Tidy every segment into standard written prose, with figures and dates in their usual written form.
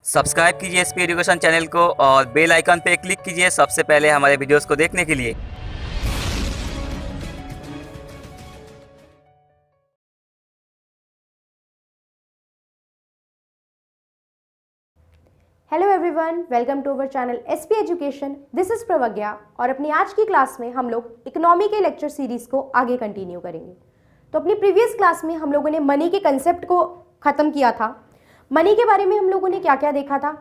Subscribe कीजिए SP education channel को और बेल आइकन पे क्लिक कीजिए सबसे पहले हमारे वीडियोस को देखने के लिए। Hello everyone, welcome to our channel SP education. This is Pravagya और अपनी आज की क्लास में हम लोग इकोनॉमी के लेक्चर सीरीज को आगे कंटिन्यू करेंगे। तो अपनी प्रीवियस क्लास में हम लोगों ने मनी के कंसेप्ट को ख़त्म किया था। मनी के बारे में हम लोगों ने क्या क्या देखा था,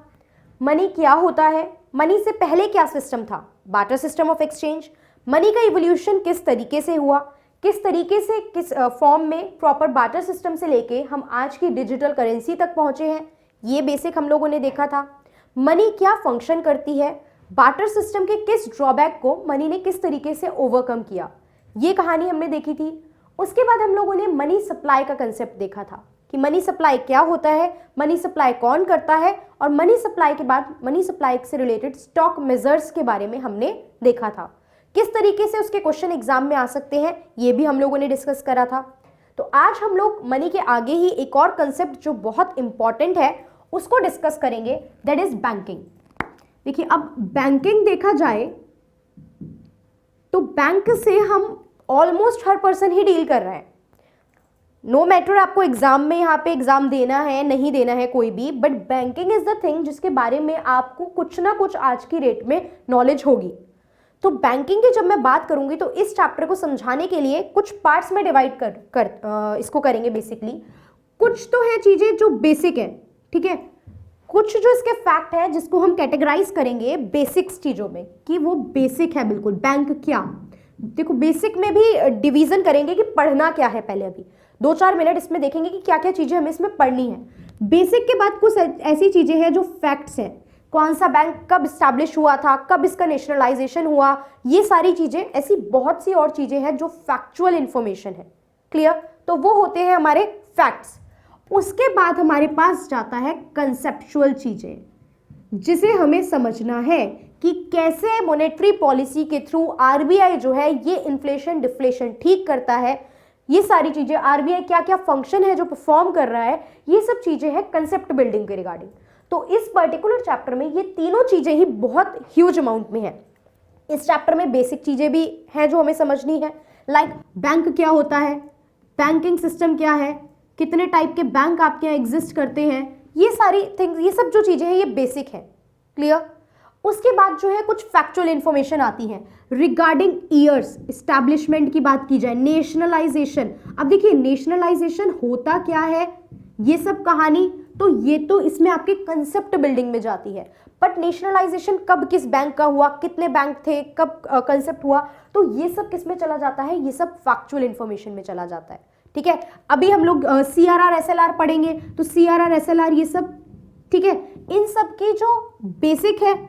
मनी क्या होता है, मनी से पहले क्या सिस्टम था, barter system of exchange, money का इवोल्यूशन किस तरीके से हुआ, किस तरीके से किस फॉर्म में प्रॉपर बार्टर सिस्टम से लेके हम आज की डिजिटल करेंसी तक पहुंचे हैं, ये बेसिक हम लोगों ने देखा था। मनी क्या फंक्शन करती है, बार्टर सिस्टम के किस ड्रॉबैक को मनी ने किस तरीके से ओवरकम किया, ये कहानी हमने देखी थी। उसके बाद हम लोगों ने मनी सप्लाई का कंसेप्ट देखा था कि मनी सप्लाई क्या होता है, मनी सप्लाई कौन करता है, और मनी सप्लाई के बाद मनी सप्लाई से रिलेटेड स्टॉक मेजर्स के बारे में हमने देखा था। किस तरीके से उसके क्वेश्चन एग्जाम में आ सकते हैं ये भी हम लोगों ने डिस्कस करा था। तो आज हम लोग मनी के आगे ही एक और कंसेप्ट जो बहुत इंपॉर्टेंट है उसको डिस्कस करेंगे, दैट इज बैंकिंग। देखिए, अब बैंकिंग देखा जाए तो बैंक से हम ऑलमोस्ट हर पर्सन ही डील कर रहा है। नो मैटर आपको एग्जाम में यहाँ पे एग्जाम देना है नहीं देना है कोई भी, but banking is the thing जिसके बारे में आपको कुछ ना कुछ आज की डेट में नॉलेज होगी। तो बैंकिंग की जब मैं बात करूंगी तो इस चैप्टर को समझाने के लिए कुछ पार्ट्स में डिवाइड इसको करेंगे। बेसिकली कुछ तो है चीजें जो बेसिक है, ठीक है, कुछ जो इसके फैक्ट है जिसको हम कैटेगराइज करेंगे बेसिक्स चीजों में कि वो बेसिक है बिल्कुल। बैंक क्या, देखो बेसिक में भी डिवीजन करेंगे कि पढ़ना क्या है। पहले अभी 2-4 मिनट इसमें देखेंगे कि क्या क्या चीजें हमें इसमें पढ़नी है। बेसिक के बाद कुछ ऐसी चीजें हैं जो फैक्ट्स हैं, कौन सा बैंक कब स्टैब्लिश हुआ था, कब इसका नेशनलाइजेशन हुआ, ये सारी चीजें, ऐसी बहुत सी और चीजें हैं जो फैक्चुअल इंफॉर्मेशन है। क्लियर? तो वो होते हैं हमारे फैक्ट्स। उसके बाद हमारे पास जाता है कंसेप्चुअल चीजें जिसे हमें समझना है कि कैसे मॉनेटरी पॉलिसी के थ्रू आरबीआई जो है ये इन्फ्लेशन डिफ्लेशन ठीक करता है। ये सारी चीजें, आरबीआई क्या क्या फंक्शन है जो परफॉर्म कर रहा है, ये सब चीजें हैं कंसेप्ट बिल्डिंग के रिगार्डिंग। तो इस पर्टिकुलर चैप्टर में ये तीनों चीजें ही बहुत ह्यूज अमाउंट में है। इस चैप्टर में बेसिक चीजें भी हैं जो हमें समझनी है, लाइक बैंक क्या होता है, बैंकिंग सिस्टम क्या है, कितने टाइप के बैंक आपके यहाँ एग्जिस्ट करते हैं, ये सारी थिंग्स, ये सब जो चीजें हैं ये बेसिक है। क्लियर? उसके बाद जो है कुछ फैक्चुअल इंफॉर्मेशन आती है रिगार्डिंग ईयर्स, एस्टैब्लिशमेंट की बात की जाए, नेशनलाइजेशन। अब देखिए नेशनलाइजेशन होता क्या है, ये सब कहानी तो ये तो इसमें आपके कंसेप्ट बिल्डिंग में जाती है। बट नेशनलाइजेशन कब किस बैंक का हुआ, कितने बैंक थे, कब कंसेप्ट हुआ, तो ये सब किस में चला जाता है, ये सब फैक्चुअल इंफॉर्मेशन में चला जाता है। ठीक है, अभी हम लोग CRR SLR पढ़ेंगे तो CRR SLR ये सब, ठीक है, इन सब की जो बेसिक है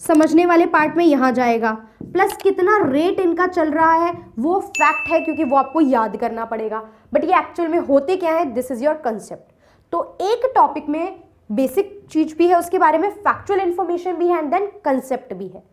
समझने वाले पार्ट में यहां जाएगा। प्लस कितना रेट इनका चल रहा है वो फैक्ट है क्योंकि वो आपको याद करना पड़ेगा, बट ये एक्चुअल में होते क्या है, दिस इज योर कंसेप्ट। तो एक टॉपिक में बेसिक चीज भी है, उसके बारे में फैक्चुअल इंफॉर्मेशन भी है एंड देन कंसेप्ट भी है।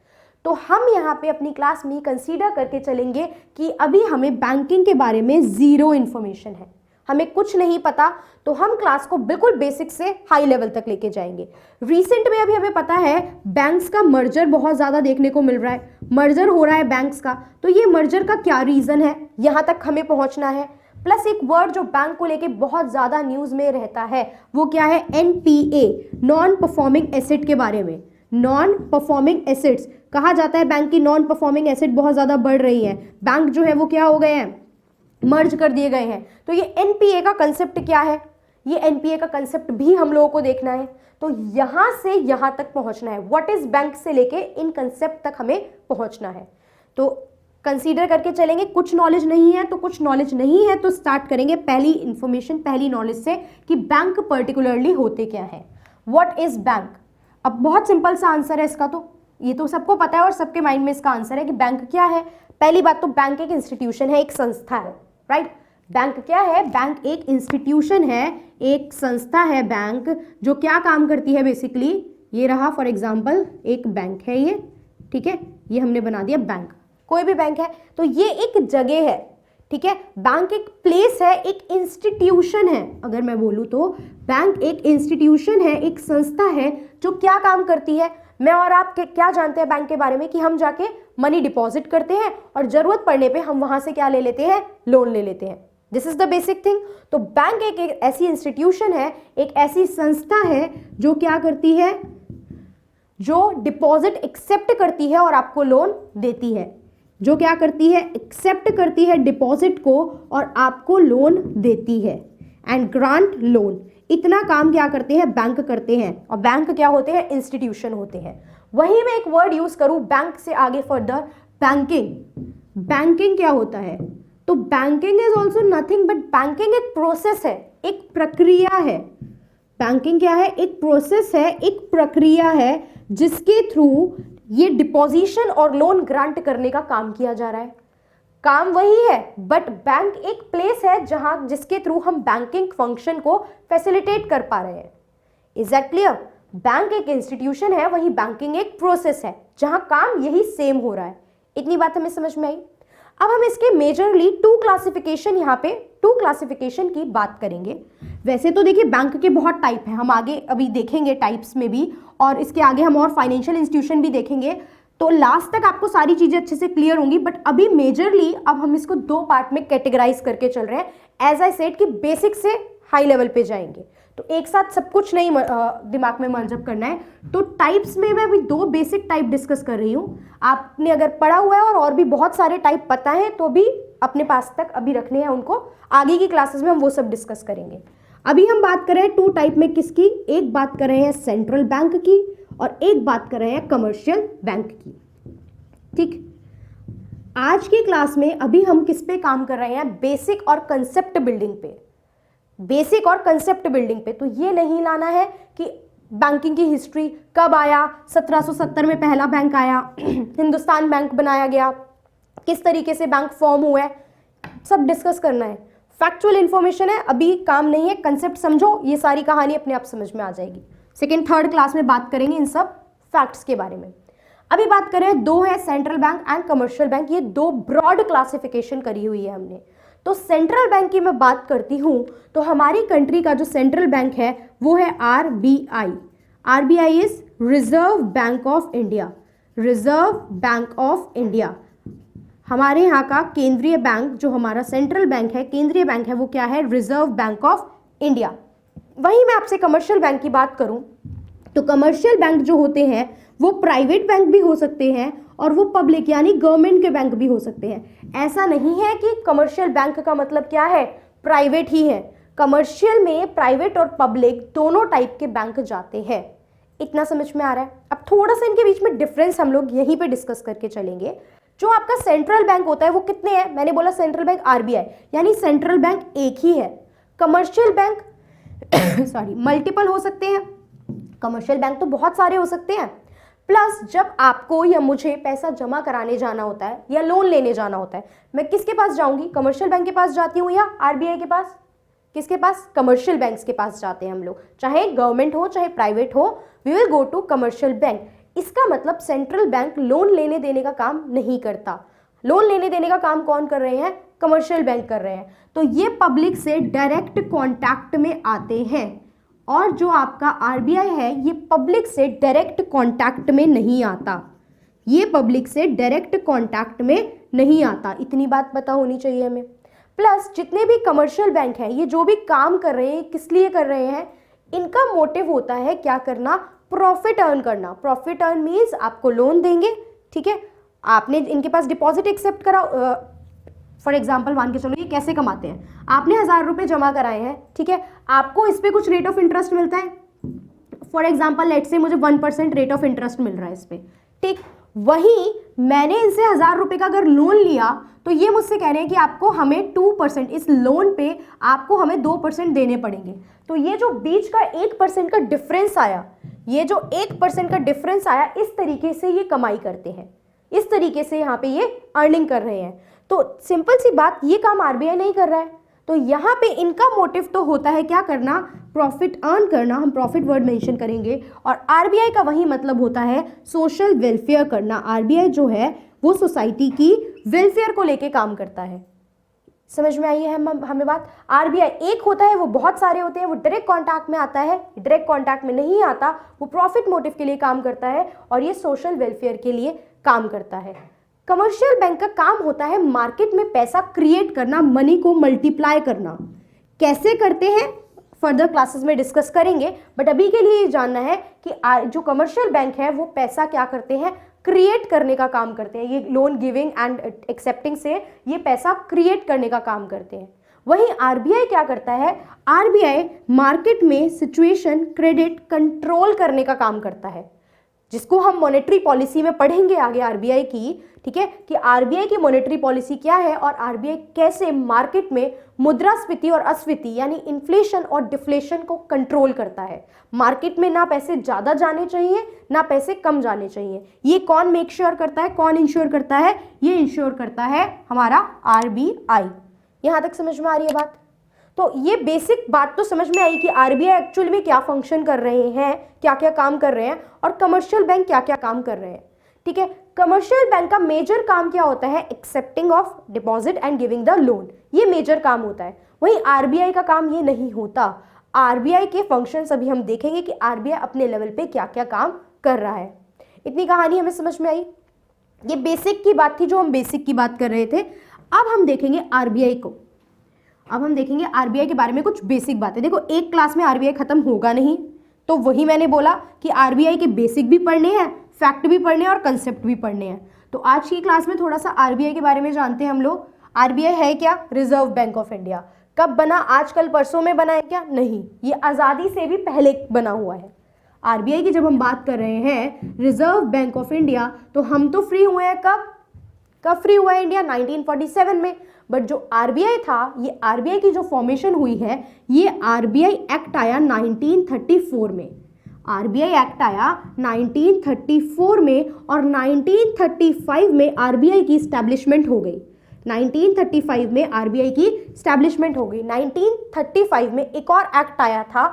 तो हम यहाँ पे अपनी क्लास में कंसीडर करके चलेंगे कि अभी हमें बैंकिंग के बारे में जीरो इंफॉर्मेशन है, हमें कुछ नहीं पता, तो हम क्लास को बिल्कुल बेसिक से हाई लेवल तक लेके जाएंगे। रिसेंट में अभी हमें पता है बैंक्स का मर्जर बहुत ज़्यादा देखने को मिल रहा है, मर्जर हो रहा है बैंक्स का, तो ये मर्जर का क्या रीज़न है, यहाँ तक हमें पहुँचना है। प्लस एक वर्ड जो बैंक को लेके बहुत ज़्यादा न्यूज़ में रहता है वो क्या है, NPA, नॉन परफॉर्मिंग एसेट के बारे में। नॉन परफॉर्मिंग एसेट्स कहा जाता है बैंक की नॉन परफॉर्मिंग एसेट बहुत ज़्यादा बढ़ रही है, बैंक जो है वो क्या हो गए हैं, मर्ज कर दिए गए हैं। तो ये NPA का कंसेप्ट क्या है, ये NPA का कंसेप्ट भी हम लोगों को देखना है। तो यहां से यहां तक पहुंचना है, व्हाट इज बैंक से लेके इन कंसेप्ट तक हमें पहुंचना है। तो कंसीडर करके चलेंगे, कुछ नॉलेज नहीं है तो कुछ नॉलेज नहीं है, तो स्टार्ट करेंगे पहली इंफॉर्मेशन, पहली नॉलेज से कि बैंक पर्टिकुलरली होते क्या है। What is bank? अब बहुत सिंपल सा आंसर है इसका, तो ये तो सबको पता है और सबके माइंड में इसका आंसर है कि बैंक क्या है। पहली बात तो बैंक एक इंस्टीट्यूशन है, एक संस्था है, राइट? बैंक क्या है, बैंक एक इंस्टीट्यूशन है, एक संस्था है बैंक, जो क्या काम करती है बेसिकली, ये रहा फॉर एग्जांपल एक बैंक है ये, ठीक है, ये हमने बना दिया बैंक, कोई भी बैंक है तो ये एक जगह है, ठीक है। बैंक एक प्लेस है, एक इंस्टीट्यूशन है, अगर मैं बोलूँ तो बैंक एक इंस्टीट्यूशन है, एक संस्था है जो क्या काम करती है। मैं और आप क्या जानते हैं बैंक के बारे में कि हम जाके मनी डिपॉजिट करते हैं और जरूरत पड़ने पे हम वहां से क्या ले लेते हैं, लोन ले लेते हैं। This is the basic thing. तो बैंक एक ऐसी इंस्टीट्यूशन है, एक ऐसी संस्था है जो क्या करती है, जो डिपॉजिट एक्सेप्ट करती है और आपको लोन देती है, जो क्या करती है, एक्सेप्ट करती है डिपॉजिट को और आपको लोन देती है। एंड ग्रांट लोन, इतना काम क्या करते हैं, बैंक करते हैं। और बैंक क्या होते हैं, इंस्टीट्यूशन होते हैं। वहीं मैं एक वर्ड यूज करूं बैंक से आगे फर्दर, बैंकिंग। बैंकिंग क्या होता है, तो banking is also nothing but banking एक प्रोसेस है, एक प्रक्रिया है। बैंकिंग क्या है, एक प्रोसेस है, एक प्रक्रिया है जिसके थ्रू ये डिपॉजिशन और लोन ग्रांट करने का काम किया जा रहा है। काम वही है बट बैंक एक प्लेस है जहां जिसके थ्रू हम बैंकिंग फंक्शन को फैसिलिटेट कर पा रहे हैं। Is that clear? बैंक एक इंस्टीट्यूशन है, वही बैंकिंग एक प्रोसेस है जहां काम यही सेम हो रहा है। इतनी बात हमें समझ में आई। अब हम इसके मेजरली टू क्लासिफिकेशन की बात करेंगे। वैसे तो देखिए बैंक के बहुत टाइप हैं, हम आगे अभी देखेंगे टाइप्स में भी, और इसके आगे हम और फाइनेंशियल इंस्टीट्यूशन भी देखेंगे, तो लास्ट तक आपको सारी चीजें अच्छे से क्लियर होंगी। बट अभी मेजरली अब हम इसको दो पार्ट में कैटेगराइज करके चल रहे हैं। एज आई सेड कि बेसिक से हाई लेवल पे जाएंगे, तो एक साथ सब कुछ नहीं दिमाग में मर्जअप करना है। तो टाइप्स में मैं अभी दो बेसिक टाइप डिस्कस कर रही हूँ। आपने अगर पढ़ा हुआ है और भी बहुत सारे टाइप पता है तो भी अपने पास तक अभी रखने हैं उनको, आगे की क्लासेस में हम वो सब डिस्कस करेंगे। अभी हम बात कर रहे हैं टू टाइप में किसकी, एक बात कर रहे हैं सेंट्रल बैंक की और एक बात कर रहे हैं कमर्शियल बैंक की। ठीक, आज की क्लास में अभी हम किस पे काम कर रहे हैं, बेसिक और कंसेप्ट बिल्डिंग पे। बेसिक और कंसेप्ट बिल्डिंग पे, तो ये नहीं लाना है कि बैंकिंग की हिस्ट्री कब आया, 1770 में पहला बैंक आया, हिंदुस्तान बैंक बनाया गया, किस तरीके से बैंक फॉर्म हुआ है, सब डिस्कस करना है। फैक्चुअल इंफॉर्मेशन है, अभी काम नहीं है। कंसेप्ट समझो, ये सारी कहानी अपने आप समझ में आ जाएगी। सेकेंड थर्ड क्लास में बात करेंगे इन सब फैक्ट्स के बारे में। अभी बात करें, दो है central bank and commercial bank, ये दो ब्रॉड क्लासिफिकेशन करी हुई है हमने। तो सेंट्रल बैंक की मैं बात करती हूं तो हमारी कंट्री का जो सेंट्रल बैंक है वो है RBI. RBI is reserve bank of India. Reserve bank of India हमारे यहाँ का केंद्रीय बैंक, जो हमारा सेंट्रल बैंक है, केंद्रीय बैंक है, वो क्या है, रिजर्व बैंक ऑफ इंडिया। वहीं मैं आपसे कमर्शियल बैंक की बात करूं तो कमर्शियल बैंक जो होते हैं वो प्राइवेट बैंक भी हो सकते हैं और वो पब्लिक यानी गवर्नमेंट के बैंक भी हो सकते हैं। ऐसा नहीं है कि कमर्शियल बैंक का मतलब क्या है, प्राइवेट ही है। कमर्शियल में प्राइवेट और पब्लिक दोनों टाइप के बैंक जाते हैं। इतना समझ में आ रहा है? अब थोड़ा सा इनके बीच में डिफरेंस हम लोग यहीं पे डिस्कस करके चलेंगे। जो आपका सेंट्रल बैंक होता है वो कितने हैं, मैंने बोला सेंट्रल बैंक आरबीआई, यानी सेंट्रल बैंक एक ही है। कमर्शियल बैंक सॉरी मल्टीपल हो सकते हैं, कमर्शियल बैंक तो बहुत सारे हो सकते हैं। प्लस जब आपको या मुझे पैसा जमा कराने जाना होता है या लोन लेने जाना होता है, मैं किसके पास जाऊंगी, कमर्शियल बैंक के पास जाती हूँ या आरबीआई के पास? किसके पास? कमर्शियल बैंक्स के पास जाते हैं हम लोग, चाहे गवर्नमेंट हो चाहे प्राइवेट हो, we will go to commercial bank. इसका मतलब सेंट्रल बैंक लोन लेने देने का काम नहीं करता। लोन लेने देने का काम कौन कर रहे हैं, कमर्शियल बैंक कर रहे हैं। तो ये पब्लिक से डायरेक्ट कांटेक्ट में आते हैं, और जो आपका आरबीआई है ये पब्लिक से डायरेक्ट कांटेक्ट में नहीं आता। ये पब्लिक से डायरेक्ट कांटेक्ट में नहीं आता, इतनी बात पता होनी चाहिए हमें। प्लस जितने भी कमर्शियल बैंक हैं ये जो भी काम कर रहे हैं किस लिए कर रहे हैं, इनका मोटिव होता है क्या करना, प्रॉफिट अर्न करना। प्रॉफिट अर्न मीन्स आपको लोन देंगे, ठीक है, आपने इनके पास डिपॉजिट एक्सेप्ट करा। फॉर एग्जाम्पल मान के चलो ये कैसे कमाते हैं, आपने 1000 रुपये जमा कराए हैं, ठीक है, आपको इस पर कुछ रेट ऑफ इंटरेस्ट मिलता है। फॉर एग्जाम्पल लेट से मुझे 1% रेट ऑफ इंटरेस्ट मिल रहा है इस पर, ठीक। वहीं मैंने इनसे 1000 रुपये का अगर लोन लिया तो ये मुझसे कह रहे हैं कि आपको हमें 2%, इस लोन पे आपको हमें 2% देने पड़ेंगे। तो ये जो बीच का 1% का डिफरेंस आया, ये जो 1% का डिफरेंस आया, इस तरीके से ये कमाई करते हैं, इस तरीके से यहाँ पे ये अर्निंग कर रहे हैं। तो सिंपल सी बात, ये काम आरबीआई नहीं कर रहा है। तो यहाँ पे इनका मोटिव तो होता है क्या करना, प्रॉफिट अर्न करना, हम प्रॉफिट वर्ड मेंशन करेंगे। और आरबीआई का वही मतलब होता है सोशल वेलफेयर करना। आरबीआई जो है वो सोसाइटी की वेलफेयर को लेके काम करता है। समझ में आई है हमें बात। आरबीआई एक होता है, वो बहुत सारे होते हैं, वो डायरेक्ट कॉन्टैक्ट में आता है, डायरेक्ट कॉन्टैक्ट में नहीं आता, वो प्रॉफिट मोटिव के लिए काम करता है और ये सोशल वेलफेयर के लिए काम करता है। कमर्शियल बैंक का काम होता है मार्केट में पैसा क्रिएट करना, मनी को मल्टीप्लाई करना। कैसे करते हैं फर्दर क्लासेस में डिस्कस करेंगे, बट अभी के लिए ये जानना है कि जो कमर्शियल बैंक है वो पैसा क्या करते हैं, क्रिएट करने का काम करते हैं। ये लोन गिविंग एंड एक्सेप्टिंग से ये पैसा क्रिएट करने का काम करते हैं। वहीं आरबीआई क्या करता है, आरबीआई मार्केट में सिचुएशन क्रेडिट कंट्रोल करने का काम करता है, जिसको हम मॉनेटरी पॉलिसी में पढ़ेंगे आगे आरबीआई की, ठीक है, कि आरबीआई की मॉनेटरी पॉलिसी क्या है और आरबीआई कैसे मार्केट में मुद्रास्फीति और अस्फीति यानी इन्फ्लेशन और डिफ्लेशन को कंट्रोल करता है। मार्केट में ना पैसे ज्यादा जाने चाहिए ना पैसे कम जाने चाहिए। ये कौन मेक श्योर करता है, कौन इंश्योर करता है, ये इंश्योर करता है हमारा आरबीआई। यहां तक समझ में आ रही है बात। तो ये बेसिक बात तो समझ में आई कि आरबीआई एक्चुअली में क्या फंक्शन कर रहे हैं, क्या क्या काम कर रहे हैं, और कमर्शियल बैंक क्या क्या काम कर रहे हैं। ठीक है, कमर्शियल बैंक का मेजर काम क्या होता है, accepting of deposit and giving the loan, ये मेजर काम होता है। वहीं आरबीआई का काम ये नहीं होता। आरबीआई के फंक्शंस अभी हम देखेंगे कि आरबीआई अपने लेवल पे क्या क्या काम कर रहा है। इतनी कहानी हमें समझ में आई। ये बेसिक की बात थी, जो हम बेसिक की बात कर रहे थे। अब हम देखेंगे आरबीआई को, अब हम देखेंगे आरबीआई के बारे में कुछ बेसिक बातें। देखो एक क्लास में आरबीआई खत्म होगा नहीं, तो वही मैंने बोला कि आरबीआई के बेसिक भी पढ़ने हैं, फैक्ट भी पढ़ने हैं और कंसेप्ट भी पढ़ने हैं। तो आज की क्लास में थोड़ा सा आरबीआई के बारे में जानते हैं हम लोग। आरबीआई है क्या, रिजर्व बैंक ऑफ इंडिया। कब बना, आजकल परसों में बना है क्या, नहीं, ये आज़ादी से भी पहले बना हुआ है। आरबीआई की जब हम बात कर रहे हैं रिजर्व बैंक ऑफ इंडिया, तो हम तो फ्री हुए हैं कब फ्री हुआ है इंडिया, 1947 में। बट जो आरबीआई था, ये आरबीआई की जो फॉर्मेशन हुई है, ये आरबीआई एक्ट आया 1934 में। आरबीआई एक्ट आया 1934 में और 1935 में आरबीआई की स्टैब्लिशमेंट हो गई। 1935 में आरबीआई की स्टैब्लिशमेंट हो गई। 1935 में एक और एक्ट आया था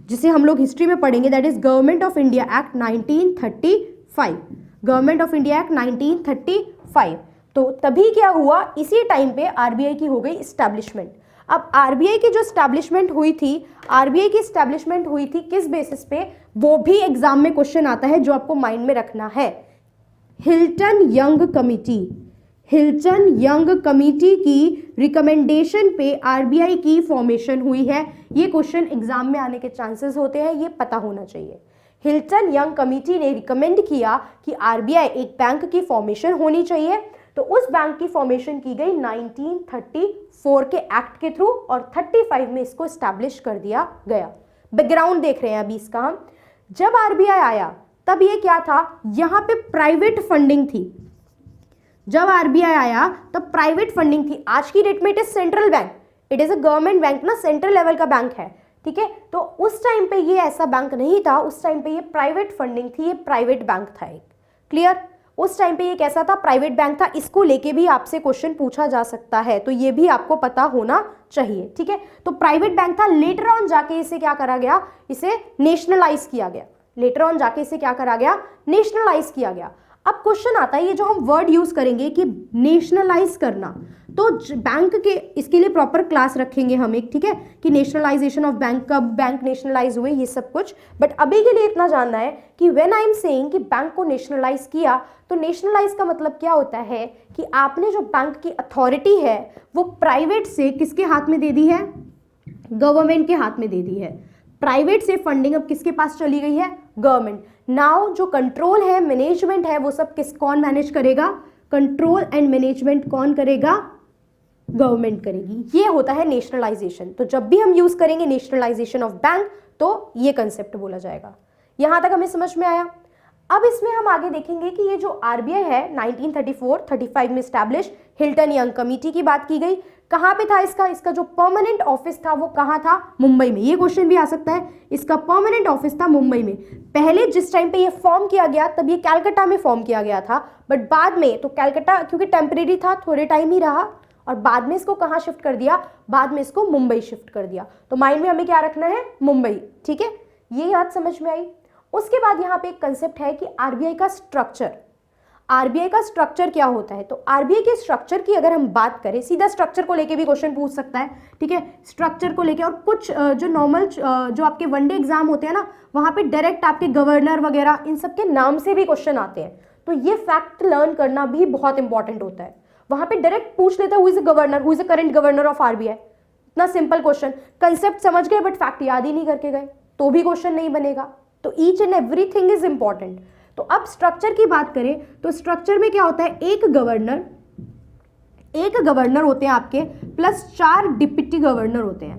जिसे हम लोग हिस्ट्री में पढ़ेंगे, that is government of India act 1935। Government of India act 1935। तो तभी क्या हुआ, इसी टाइम पे आरबीआई की हो गई स्टैब्लिशमेंट। अब आरबीआई की जो स्टैब्लिशमेंट हुई थी, आरबीआई की स्टैब्लिशमेंट हुई थी किस बेसिस पे, वो भी एग्जाम में क्वेश्चन आता है जो आपको माइंड में रखना है। Hilton young committee, Hilton young committee की रिकमेंडेशन पे आरबीआई की फॉर्मेशन हुई है। ये क्वेश्चन एग्जाम में आने के चांसेस होते हैं, ये पता होना चाहिए। हिल्टन यंग कमिटी ने रिकमेंड किया कि आरबीआई एक बैंक की फॉर्मेशन होनी चाहिए, तो उस बैंक की फॉर्मेशन की गई 1934 के एक्ट के थ्रू और 35 में इसको स्टैब्लिश कर दिया गया। बैकग्राउंड देख रहे हैं अभी इसका हम। जब आरबीआई आया तब ये क्या था, यहां पे प्राइवेट फंडिंग थी। जब आरबीआई आया तब प्राइवेट फंडिंग थी। आज की डेट में it is central bank, it is a government bank ना, सेंट्रल लेवल का बैंक है, ठीक है। तो उस टाइम पे ये ऐसा बैंक नहीं था, उस टाइम पे ये प्राइवेट फंडिंग थी, ये प्राइवेट बैंक था एक। क्लियर, उस टाइम पे ये कैसा था, प्राइवेट बैंक था। इसको लेके भी आपसे क्वेश्चन पूछा जा सकता है, तो ये भी आपको पता होना चाहिए, ठीक है। तो प्राइवेट बैंक था, लेटर ऑन जाके इसे क्या करा गया, इसे नेशनलाइज किया गया। लेटर ऑन जाके इसे क्या करा गया, नेशनलाइज किया गया। अब क्वेश्चन आता है, ये जो हम वर्ड यूज करेंगे कि नेशनलाइज करना, तो बैंक के इसके लिए प्रॉपर क्लास रखेंगे हम एक, ठीक है, कि नेशनलाइजेशन ऑफ बैंक, कब बैंक नेशनलाइज हुए, ये सब कुछ। बट अभी के लिए इतना जानना है कि व्हेन आई एम सेइंग कि बैंक को नेशनलाइज किया, तो नेशनलाइज का मतलब क्या होता है कि आपने जो बैंक की अथॉरिटी है वो प्राइवेट से किसके हाथ में दे दी है, गवर्नमेंट के हाथ में दे दी है। प्राइवेट से फंडिंग अब किसके पास चली गई है, गवर्नमेंट। नाउ जो कंट्रोल है, मैनेजमेंट है, वो सब कौन मैनेज करेगा, कंट्रोल एंड मैनेजमेंट कौन करेगा, गवर्नमेंट करेगी। ये होता है नेशनलाइजेशन। तो जब भी हम यूज करेंगे नेशनलाइजेशन ऑफ बैंक, तो ये कंसेप्ट बोला जाएगा। यहां तक हमें समझ में आया। अब इसमें हम आगे देखेंगे कि ये जो आरबीआई है 1934-35 में स्टैब्लिश, हिल्टन यंग कमिटी की बात की गई। कहां पे था इसका जो परमानेंट ऑफिस था वो कहां था, मुंबई में। ये क्वेश्चन भी आ सकता है, इसका परमानेंट ऑफिस था मुंबई में। पहले जिस टाइम पे ये फॉर्म किया गया तब ये कैलकाटा में फॉर्म किया गया था, बट बाद में तो कैलकाटा क्योंकि टेम्परेरी था, थोड़े टाइम ही रहा, और बाद में इसको कहां शिफ्ट कर दिया, बाद में इसको मुंबई शिफ्ट कर दिया। तो माइंड में हमें क्या रखना है, मुंबई, ठीक है। ये बात समझ में आई। उसके बाद यहाँ पे एक कंसेप्ट है कि आरबीआई का स्ट्रक्चर। आरबीआई का स्ट्रक्चर क्या होता है। तो आरबीआई के स्ट्रक्चर की अगर हम बात करें, सीधा स्ट्रक्चर को लेके भी क्वेश्चन पूछ सकता है, ठीक है, स्ट्रक्चर को लेके। और कुछ जो नॉर्मल जो आपके वनडे एग्जाम होते हैं ना, वहां पे डायरेक्ट आपके गवर्नर वगैरह इन सब के नाम से भी क्वेश्चन आते हैं। तो ये फैक्ट लर्न करना भी बहुत इंपॉर्टेंट होता है। वहां पे डायरेक्ट पूछ लेता है who is a governor, who is a current governor of RBI. इतना सिंपल क्वेश्चन, कंसेप्ट समझ गए बट फैक्ट याद ही नहीं करके गए तो भी क्वेश्चन नहीं बनेगा। तो each and everything is important. तो अब स्ट्रक्चर की बात करें तो स्ट्रक्चर में क्या होता है, एक गवर्नर होते हैं आपके, प्लस 4 डिप्टी गवर्नर होते हैं।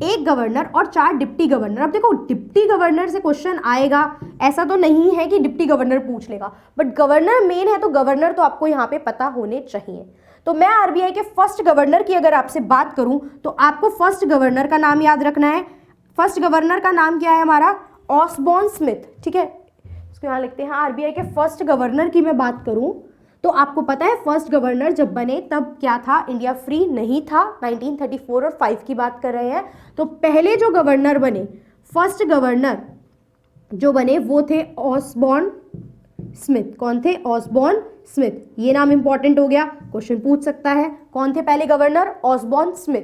एक गवर्नर और 4 डिप्टी गवर्नर। अब देखो डिप्टी गवर्नर से क्वेश्चन आएगा ऐसा तो नहीं है कि डिप्टी गवर्नर पूछ लेगा, बट गवर्नर मेन है तो गवर्नर तो आपको यहाँ पे पता होने चाहिए। तो मैं आरबीआई के फर्स्ट गवर्नर की अगर आपसे बात करूं तो आपको फर्स्ट गवर्नर का नाम याद रखना है। फर्स्ट गवर्नर का नाम क्या है हमारा, ऑसबॉर्न स्मिथ, ठीक है, इसको यहाँ लिखते हैं। आरबीआई के फर्स्ट गवर्नर की मैं बात करूं तो आपको पता है फर्स्ट गवर्नर जब बने तब क्या था, इंडिया फ्री नहीं था, 1934 और 5 की बात कर रहे हैं। तो पहले जो गवर्नर बने, फर्स्ट गवर्नर जो बने वो थे ऑसबॉर्न स्मिथ। कौन थे, ऑसबॉर्न स्मिथ। ये नाम इंपॉर्टेंट हो गया, क्वेश्चन पूछ सकता है। कौन थे पहले governor, Osborne Smith.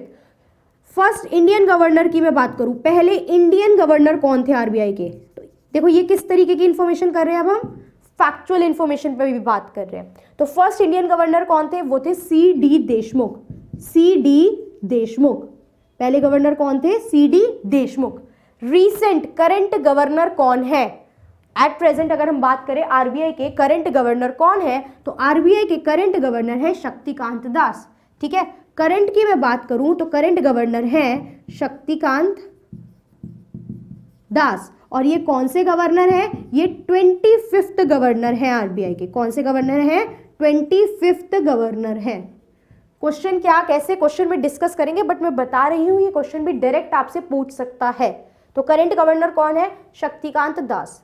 First Indian governor की मैं बात करूं, पहले इंडियन गवर्नर कौन थे आरबीआई के। तो देखो ये किस तरीके की इंफॉर्मेशन कर रहे हैं, अब हम फैक्चुअल इंफॉर्मेशन पे भी बात कर रहे हैं। तो फर्स्ट इंडियन गवर्नर कौन थे, वो थे सी.डी. देशमुख। सी.डी. देशमुख पहले गवर्नर कौन थे, CD. Deshmukh. Recent current governor कौन है, एट प्रेजेंट अगर हम बात करें आरबीआई के करंट गवर्नर कौन है, तो आरबीआई के करंट गवर्नर है शक्तिकांत दास, ठीक है। करंट की मैं बात करूं तो करंट गवर्नर है शक्तिकांत दास। और ये कौन से गवर्नर है, ये 25th गवर्नर है आरबीआई के। कौन से गवर्नर है, 25th गवर्नर है। क्वेश्चन क्या कैसे क्वेश्चन में डिस्कस करेंगे, बट मैं बता रही हूं ये क्वेश्चन भी डायरेक्ट आपसे पूछ सकता है। तो करंट गवर्नर कौन है, शक्तिकांत दास।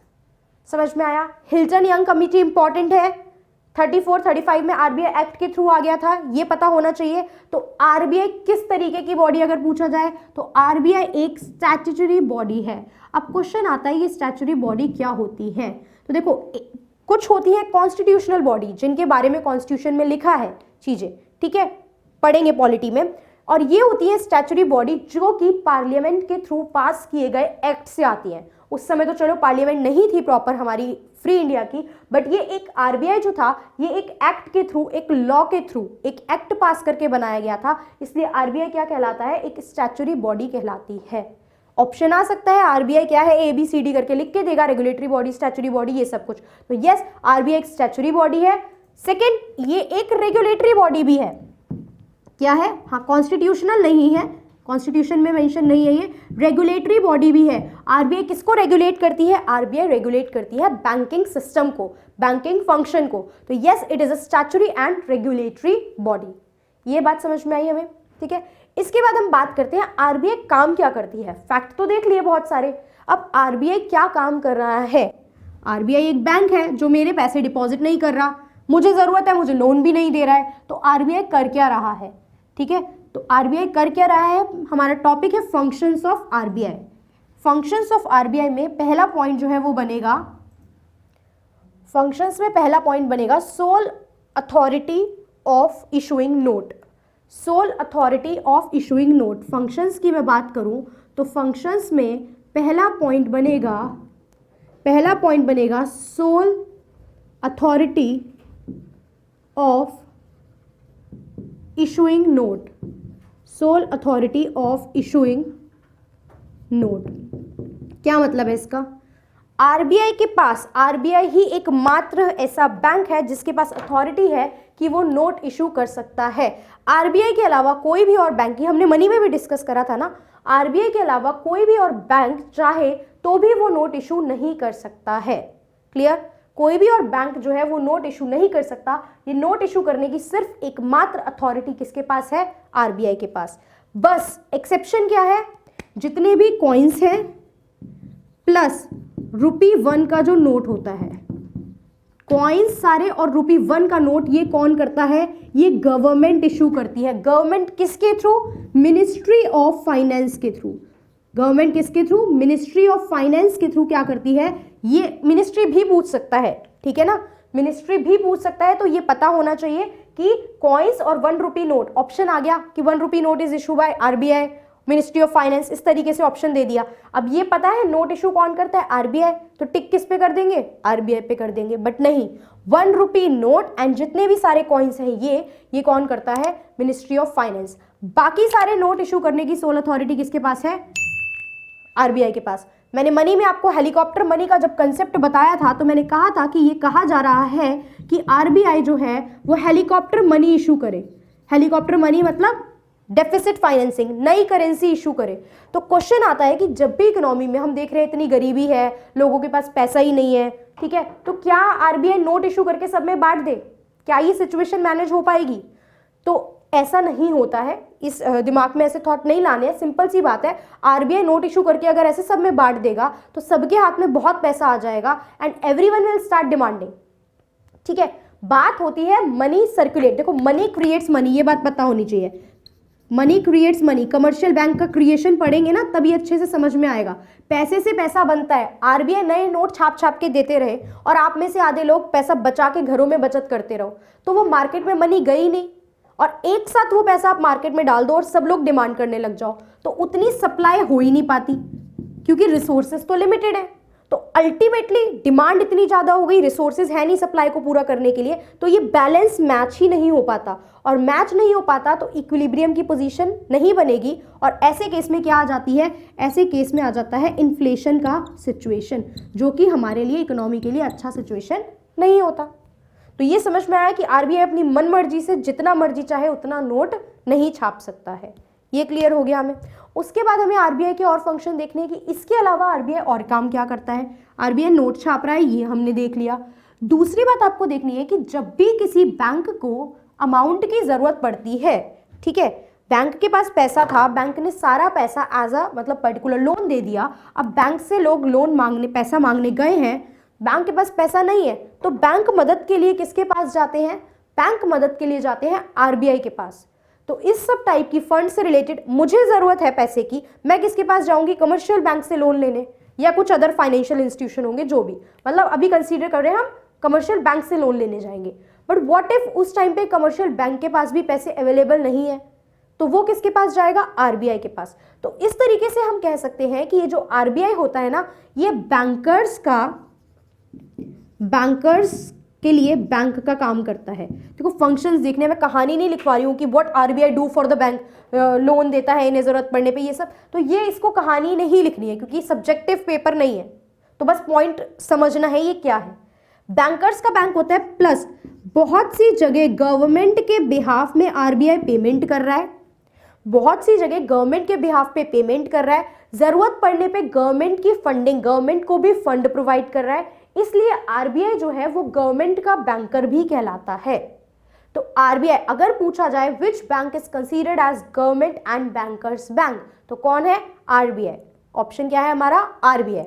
समझ में आया। हिल्टन यंग कमेटी इंपॉर्टेंट है, 34-35 में आरबीआई एक्ट के थ्रू आ गया था, ये पता होना चाहिए। तो आरबीआई किस तरीके की बॉडी अगर पूछा जाए तो आरबीआई एक स्टैट्यूटरी बॉडी है। अब क्वेश्चन आता है ये स्टैट्यूटरी बॉडी क्या होती है। तो देखो कुछ होती है कॉन्स्टिट्यूशनल बॉडी जिनके बारे में कॉन्स्टिट्यूशन में लिखा है चीजें, ठीक है, पढ़ेंगे पॉलिटी में। और ये होती है स्टैट्यूटरी बॉडी जो कि पार्लियामेंट के थ्रू पास किए गए एक्ट से आती है। उस समय तो चलो पार्लियामेंट नहीं थी प्रॉपर हमारी फ्री इंडिया की, बट ये एक आरबीआई जो था ये एक एक्ट के थ्रू, एक लॉ के थ्रू, एक एक्ट पास करके बनाया गया था। इसलिए आरबीआई क्या कहलाता है, एक स्टैट्यूटरी बॉडी कहलाती है। ऑप्शन आ सकता है आरबीआई क्या है, ABCD करके लिख के देगा, रेगुलेटरी बॉडी, स्टैट्यूटरी बॉडी, ये सब कुछ। तो यस, आरबीआई एक स्टैट्यूटरी बॉडी है। सेकेंड, ये एक रेगुलेटरी बॉडी भी है। क्या है, हाँ, कॉन्स्टिट्यूशनल नहीं है, कॉन्स्टिट्यूशन में मेंशन नहीं है, ये रेगुलेटरी बॉडी भी है। आरबीआई किसको रेगुलेट करती है, आरबीआई रेगुलेट करती है बैंकिंग सिस्टम को, बैंकिंग फंक्शन को। तो yes, it is a statutory and regulatory body. ये बात समझ में आई हमें, ठीक है। इसके बाद हम बात करते हैं आरबीआई काम क्या करती है। फैक्ट तो देख लिए बहुत सारे, अब आरबीआई क्या काम कर रहा है। आरबीआई एक बैंक है जो मेरे पैसे डिपॉजिट नहीं कर रहा, मुझे जरूरत है, मुझे लोन भी नहीं दे रहा है। तो आरबीआई कर क्या रहा है, ठीक है। तो आरबीआई कर क्या रहा है, हमारा टॉपिक है functions of RBI. Functions of RBI में पहला पॉइंट जो है वो बनेगा, फंक्शंस में पहला पॉइंट बनेगा soul authority of issuing note. Soul authority of issuing note. Functions की मैं बात करूं तो फंक्शंस में पहला पॉइंट बनेगा soul authority of issuing note. Soul authority of issuing note क्या मतलब है इसका, आरबीआई के पास, आरबीआई ही एकमात्र ऐसा बैंक है जिसके पास अथॉरिटी है कि वो नोट इशू कर सकता है। आरबीआई के अलावा कोई भी और बैंक, हमने मनी में भी डिस्कस करा था ना, आरबीआई के अलावा कोई भी और बैंक चाहे तो भी वो नोट इशू नहीं कर सकता है। क्लियर, कोई भी और बैंक जो है वो नोट इशू नहीं कर सकता। ये नोट इशू करने की सिर्फ एकमात्र अथॉरिटी किसके पास है, आरबीआई के पास। बस एक्सेप्शन क्या है, जितने भी कॉइन्स हैं प्लस ₹1 का जो नोट होता है, कॉइन्स सारे और ₹1 का नोट, ये कौन करता है, ये गवर्नमेंट इशू करती है। गवर्नमेंट किसके थ्रू, मिनिस्ट्री ऑफ फाइनेंस के थ्रू। गवर्नमेंट किसके थ्रू, मिनिस्ट्री ऑफ फाइनेंस के थ्रू क्या करती है, ये मिनिस्ट्री भी पूछ सकता है, ठीक है ना। मिनिस्ट्री भी पूछ सकता है। तो ये पता होना चाहिए कि कॉइन्स और 1 रुपी नोट, ऑप्शन आ गया कि 1 rupee note is issue by RBI, ministry of finance, इस तरीके से ऑप्शन दे दिया। अब ये पता है नोट इशू कौन करता है, आरबीआई, तो टिक किस पे कर देंगे, आरबीआई पे कर देंगे। बट नहीं, 1 रुपी नोट एंड जितने भी सारे कॉइन्स हैं ये कौन करता है, मिनिस्ट्री ऑफ फाइनेंस। बाकी सारे नोट इशू करने की सोल अथॉरिटी किसके पास है, आरबीआई के पास। मैंने मनी में आपको हेलीकॉप्टर मनी का जब कंसेप्ट बताया था तो मैंने कहा था कि ये कहा जा रहा है कि आरबीआई जो है वो हेलीकॉप्टर मनी इशू करे। हेलीकॉप्टर मनी मतलब डेफिसिट फाइनेंसिंग, नई करेंसी इशू करे। तो क्वेश्चन आता है कि जब भी इकोनॉमी में हम देख रहे हैं इतनी गरीबी है, लोगों के पास पैसा ही नहीं है, ठीक है, तो क्या आरबीआई नोट इशू करके सब में बांट दे, क्या ये सिचुएशन मैनेज हो पाएगी? तो ऐसा नहीं होता है, इस दिमाग में ऐसे थॉट नहीं लाने हैं। सिंपल सी बात है, आरबीआई नोट इशू करके अगर ऐसे सब में बांट देगा तो सबके हाथ में बहुत पैसा आ जाएगा and everyone will start demanding, ठीक है। बात होती है मनी सर्कुलेट, देखो मनी क्रिएट्स मनी, ये बात पता होनी चाहिए। Money creates money, commercial bank का क्रिएशन पढ़ेंगे ना तभी अच्छे से समझ में आएगा। पैसे से पैसा बनता है, आरबीआई नए नोट छाप छाप के देते रहे और आप में से आधे लोग पैसा बचा के घरों में बचत करते रहो, तो वो मार्केट में मनी गई नहीं, और एक साथ वो पैसा आप मार्केट में डाल दो और सब लोग डिमांड करने लग जाओ, तो उतनी सप्लाई हो ही नहीं पाती क्योंकि रिसोर्सेज तो लिमिटेड है। तो अल्टीमेटली डिमांड इतनी ज्यादा हो गई, रिसोर्सेज है नहीं सप्लाई को पूरा करने के लिए, तो ये बैलेंस मैच ही नहीं हो पाता, और मैच नहीं हो पाता तो इक्विलिब्रियम की पोजीशन नहीं बनेगी, और ऐसे केस में क्या आ जाती है, ऐसे केस में आ जाता है इन्फ्लेशन का सिचुएशन, जो कि हमारे लिए इकोनॉमी के लिए अच्छा सिचुएशन नहीं होता। तो ये समझ में आया कि आरबीआई अपनी मन मर्जी से जितना मर्जी चाहे उतना नोट नहीं छाप सकता है। ये क्लियर हो गया हमें। उसके बाद हमें आरबीआई के और फंक्शन देखने कि इसके अलावा आरबीआई और काम क्या करता है। आरबीआई नोट छाप रहा है, ये हमने देख लिया। दूसरी बात आपको देखनी है कि जब भी किसी बैंक को अमाउंट की जरूरत पड़ती है, ठीक है, बैंक के पास पैसा था, बैंक ने सारा पैसा एज अ मतलब पर्टिकुलर लोन दे दिया, अब बैंक से लोग लोन मांगने, पैसा मांगने गए हैं, बैंक के पास पैसा नहीं है, तो बैंक मदद के लिए किसके पास जाते हैं, बैंक मदद के लिए जाते हैं आरबीआई के पास। तो इस सब टाइप की फंड से रिलेटेड मुझे जरूरत है पैसे की, मैं किसके पास जाऊंगी, कमर्शियल बैंक से लोन लेने, या कुछ अदर फाइनेंशियल इंस्टीट्यूशन होंगे जो भी, मतलब अभी कंसीडर कर रहे हैं हम कमर्शियल बैंक से लोन लेने जाएंगे। बट व्हाट इफ उस टाइम पे कमर्शियल बैंक के पास भी पैसे अवेलेबल नहीं है, तो वो किसके पास जाएगा, आरबीआई के पास। तो इस तरीके से हम कह सकते हैं कि ये जो आरबीआई होता है ना, ये बैंकर्स के लिए बैंक का काम करता है। देखो फंक्शंस देखने में, कहानी नहीं लिखवा रही हूँ कि what RBI do for the bank, loan देता है इन्हें जरूरत पड़ने पे, ये सब, तो ये इसको कहानी नहीं लिखनी है क्योंकि सब्जेक्टिव पेपर नहीं है, तो बस पॉइंट समझना है ये क्या है। बैंकर्स का बैंक होता है, प्लस बहुत सी जगह गवर्नमेंट के बिहाफ में आरबीआई पेमेंट कर रहा है, बहुत सी जगह गवर्नमेंट के बिहाफ पे पेमेंट कर रहा है, जरूरत पड़ने पे गवर्नमेंट की फंडिंग, गवर्नमेंट को भी फंड प्रोवाइड कर रहा है, इसलिए आरबीआई जो है वो गवर्नमेंट का बैंकर भी कहलाता है। तो आरबीआई अगर पूछा जाए which bank is considered as government and bankers bank, तो कौन है, आरबीआई। ऑप्शन क्या है हमारा, आरबीआई।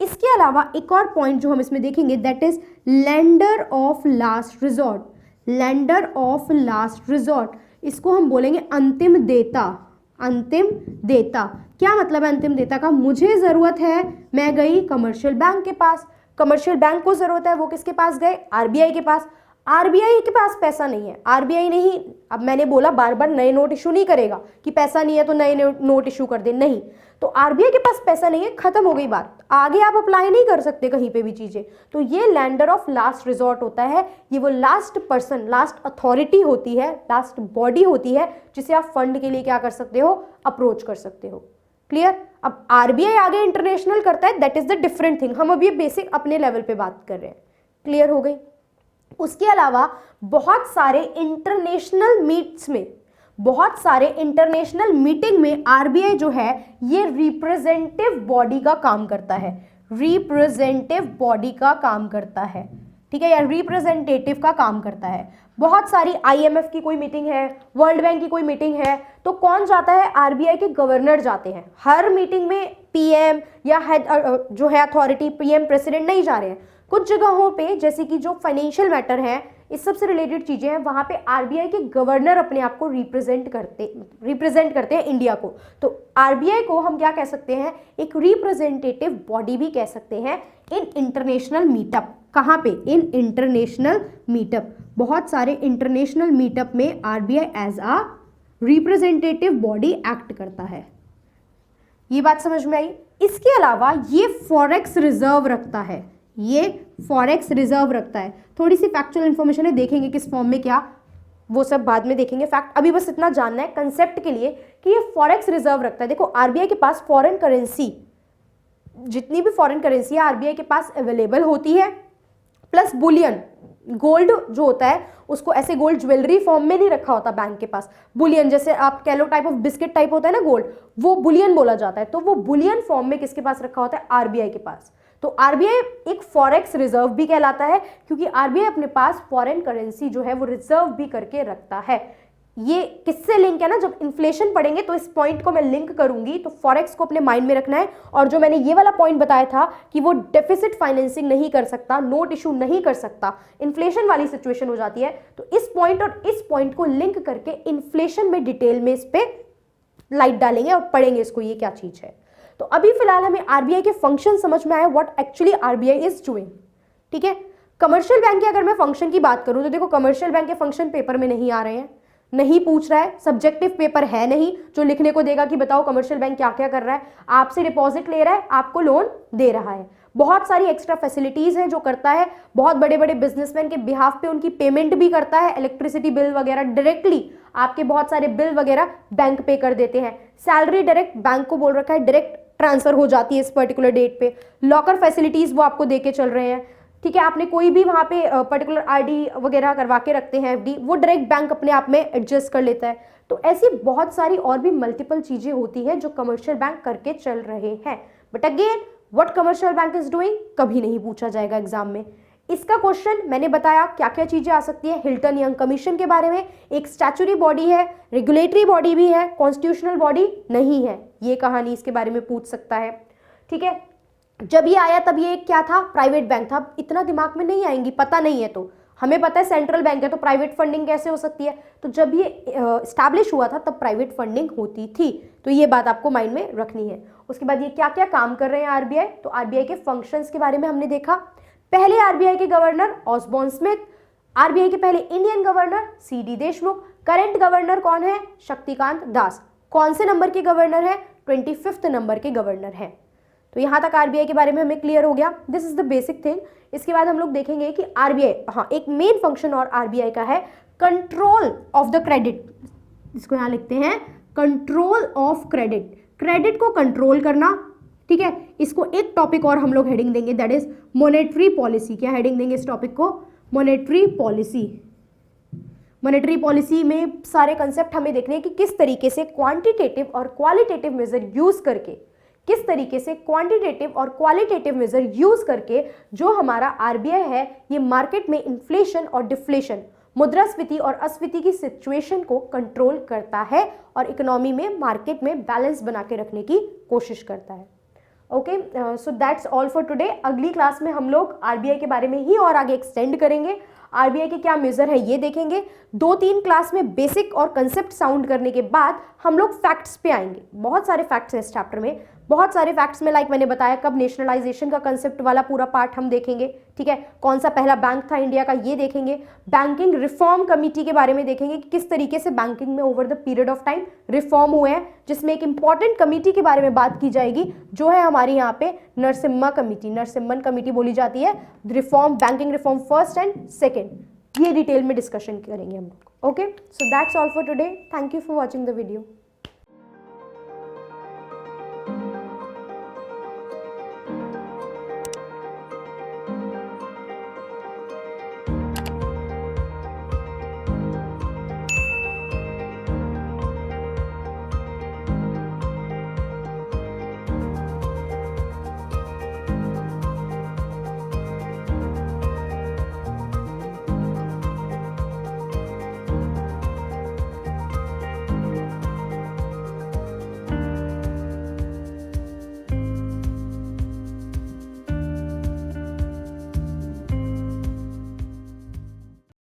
इसके अलावा एक और पॉइंट जो हम इसमें देखेंगे, that is lender of last resort. Lender of last resort, इसको हम बोलेंगे अंतिम देता। अंतिम देता क्या मतलब है अंतिम देता का, मुझे जरूरत है, मैं गई कमर्शियल बैंक के पास, कमर्शियल बैंक को जरूरत है, वो किसके पास गए, आरबीआई के पास। आरबीआई के पास पैसा नहीं है, आरबीआई नहीं, अब मैंने बोला बार बार नए नोट इशू नहीं करेगा कि पैसा नहीं है तो नए नोट इशू कर दे, नहीं। तो आरबीआई के पास पैसा नहीं है, खत्म हो गई बात, आगे आप अप्लाई नहीं कर सकते कहीं पे भी चीजें। तो ये लैंडर ऑफ लास्ट रिजॉर्ट होता है, ये वो लास्ट पर्सन, लास्ट अथॉरिटी होती है, लास्ट बॉडी होती है जिसे आप फंड के लिए क्या कर सकते हो, अप्रोच कर सकते हो। क्लियर। अब आरबीआई आगे इंटरनेशनल करता है, that is the different thing, हम अभी बेसिक अपने लेवल पे बात कर रहे हैं। क्लियर हो गई। उसके अलावा बहुत सारे इंटरनेशनल मीट्स में, बहुत सारे इंटरनेशनल मीटिंग में आरबीआई जो है ये रिप्रेजेंटेटिव बॉडी का काम करता है, रिप्रेजेंटेटिव बॉडी का काम करता है, ठीक है, या रिप्रेजेंटेटिव का काम करता है। बहुत सारी आईएमएफ की कोई मीटिंग है, वर्ल्ड बैंक की कोई मीटिंग है, तो कौन जाता है, आरबीआई के गवर्नर जाते हैं। हर मीटिंग में पीएम या हेड जो है अथॉरिटी, पीएम प्रेसिडेंट नहीं जा रहे हैं। कुछ जगहों पे जैसे कि जो फाइनेंशियल मैटर है, इस सब से रिलेटेड चीजें हैं, वहां पे आरबीआई के गवर्नर अपने आप को रिप्रेजेंट करते हैं इंडिया को। तो आरबीआई को हम क्या कह सकते हैं, एक रिप्रेजेंटेटिव बॉडी भी कह सकते हैं इन इंटरनेशनल मीटअप। कहाँ पे? इन इंटरनेशनल मीटअप, बहुत सारे इंटरनेशनल मीटअप में RBI as a representative body act करता है। ये बात समझ में आई? इसके अलावा ये फॉरेक्स रिजर्व रखता है, ये फॉरेक्स रिजर्व रखता है। थोड़ी सी फैक्चुअल इंफॉर्मेशन है, देखेंगे किस फॉर्म में क्या, वो सब बाद में देखेंगे। फैक्ट अभी बस इतना जानना है कंसेप्ट के लिए कि ये फॉरेक्स रिजर्व रखता है। देखो आरबीआई के पास फॉरेन करेंसी, जितनी भी फॉरेन करेंसी है आरबीआई के पास अवेलेबल होती है, प्लस बुलियन, गोल्ड जो होता है उसको ऐसे गोल्ड ज्वेलरी फॉर्म में नहीं रखा होता बैंक के पास, बुलियन जैसे आप कह लो टाइप ऑफ बिस्किट टाइप होता है ना गोल्ड, वो बुलियन बोला जाता है। तो वो बुलियन फॉर्म में किसके पास रखा होता है? आरबीआई के पास। तो आरबीआई एक फॉरेक्स रिजर्व भी कहलाता है क्योंकि आरबीआई अपने पास फॉरेन करेंसी जो है वो रिजर्व भी करके रखता है। ये किससे लिंक है ना, जब इन्फ्लेशन पढ़ेंगे तो इस पॉइंट को मैं लिंक करूंगी, तो फॉरेक्स को अपने माइंड में रखना है। और जो मैंने ये वाला पॉइंट बताया था कि वो डेफिसिट फाइनेंसिंग नहीं कर सकता, नोट इशू नहीं कर सकता, इन्फ्लेशन वाली सिचुएशन हो जाती है, तो इस पॉइंट और इस पॉइंट को लिंक करके इन्फ्लेशन में डिटेल में इस पे लाइट डालेंगे और पढ़ेंगे इसको ये क्या चीज है। तो अभी फिलहाल हमें आरबीआई के फंक्शन समझ में आया, what actually RBI is doing. ठीक है, कमर्शियल बैंक के अगर मैं फंक्शन की बात करूं तो देखो कमर्शियल बैंक के फंक्शन पेपर में नहीं आ रहे हैं, नहीं पूछ रहा है, सब्जेक्टिव पेपर है नहीं जो लिखने को देगा कि बताओ कमर्शियल बैंक क्या क्या कर रहा है। आपसे डिपॉजिट ले रहा है, आपको लोन दे रहा है, बहुत सारी एक्स्ट्रा फैसिलिटीज हैं जो करता है, बहुत बड़े बड़े बिजनेसमैन के बिहाफ पे उनकी पेमेंट भी करता है, इलेक्ट्रिसिटी बिल वगैरह डायरेक्टली आपके बहुत सारे बिल वगैरह बैंक पे कर देते हैं, सैलरी डायरेक्ट बैंक को बोल रखा है डायरेक्ट ट्रांसफर हो जाती है इस पर्टिकुलर डेट पे, लॉकर फैसिलिटीज वो आपको देके चल रहे हैं। ठीक है, आपने कोई भी वहाँ पे पर्टिकुलर आरडी वगैरह करवा के रखते हैं, एफडी, वो डायरेक्ट बैंक अपने आप में एडजस्ट कर लेता है। तो ऐसी बहुत सारी और भी मल्टीपल चीजें होती हैं जो कमर्शियल बैंक करके चल रहे हैं। But again what commercial bank is doing कभी नहीं पूछा जाएगा एग्जाम में। इसका क्वेश्चन मैंने बताया क्या क्या चीजें आ सकती है, हिल्टन यंग कमीशन के बारे में, एक स्टैचुटरी बॉडी है, रेगुलेटरी बॉडी भी है, कॉन्स्टिट्यूशनल बॉडी नहीं है, ये कहानी इसके बारे में पूछ सकता है। ठीक है, जब ये आया तब ये क्या था? प्राइवेट बैंक था। इतना दिमाग में नहीं आएंगी, पता नहीं है तो हमें पता है सेंट्रल बैंक है तो प्राइवेट फंडिंग कैसे हो सकती है, तो जब ये एस्टैब्लिश हुआ था तब प्राइवेट फंडिंग होती थी, तो ये बात आपको माइंड में रखनी है। उसके बाद ये क्या क्या काम कर रहे हैं आरबीआई, तो आरबीआई के फंक्शंस के बारे में हमने देखा। पहले आरबीआई के गवर्नर ऑसबॉर्न स्मिथ, आरबीआई के पहले Indian governor CD Deshmukh, current governor कौन है? शक्तिकांत दास। कौन से नंबर के गवर्नर है? 25th नंबर के गवर्नर है। तो यहां तक आरबीआई के बारे में हमें क्लियर हो गया, this is the basic thing. इसके बाद हम लोग देखेंगे कि आरबीआई, हाँ एक मेन फंक्शन और आरबीआई का है कंट्रोल ऑफ द क्रेडिट, इसको यहां लिखते हैं कंट्रोल ऑफ क्रेडिट, क्रेडिट को कंट्रोल करना। ठीक है, इसको एक टॉपिक और हम लोग हेडिंग देंगे, दैट इज मॉनेटरी पॉलिसी। क्या हेडिंग देंगे इस टॉपिक को? Monetary policy. मॉनेटरी पॉलिसी में सारे कंसेप्ट हमें देखने हैं कि किस तरीके से क्वांटिटेटिव और क्वालिटेटिव मेजर यूज करके, किस तरीके से क्वांटिटेटिव और क्वालिटेटिव मेजर यूज करके जो हमारा आरबीआई है ये मार्केट में इन्फ्लेशन और डिफ्लेशन, मुद्रास्फीति और अस्फीति की सिचुएशन को कंट्रोल करता है और इकोनॉमी में मार्केट में बैलेंस बना के रखने की कोशिश करता है। Okay, so that's all for today. अगली क्लास में हम लोग आरबीआई के बारे में ही और आगे एक्सटेंड करेंगे, आरबीआई के क्या मेजर है ये देखेंगे। 2-3 क्लास में बेसिक और कंसेप्ट साउंड करने के बाद हम लोग फैक्ट्स पे आएंगे। बहुत सारे फैक्ट्स हैं इस चैप्टर में, बहुत सारे फैक्ट्स में लाइक मैंने बताया कब नेशनलाइजेशन का कंसेप्ट वाला पूरा पार्ट हम देखेंगे। ठीक है, कौन सा पहला बैंक था इंडिया का ये देखेंगे। बैंकिंग रिफॉर्म कमेटी के बारे में देखेंगे कि किस तरीके से बैंकिंग में over the period of time reform हुए हैं, जिसमें एक इंपॉर्टेंट कमेटी के बारे में बात की जाएगी जो है हमारी यहाँ पे नरसिम्हा कमेटी, नरसिम्हन कमेटी बोली जाती है। Reform, banking reform first and second, ये डिटेल में डिस्कशन करेंगे हम लोग। Okay, so that's all for today, thank you for watching the video.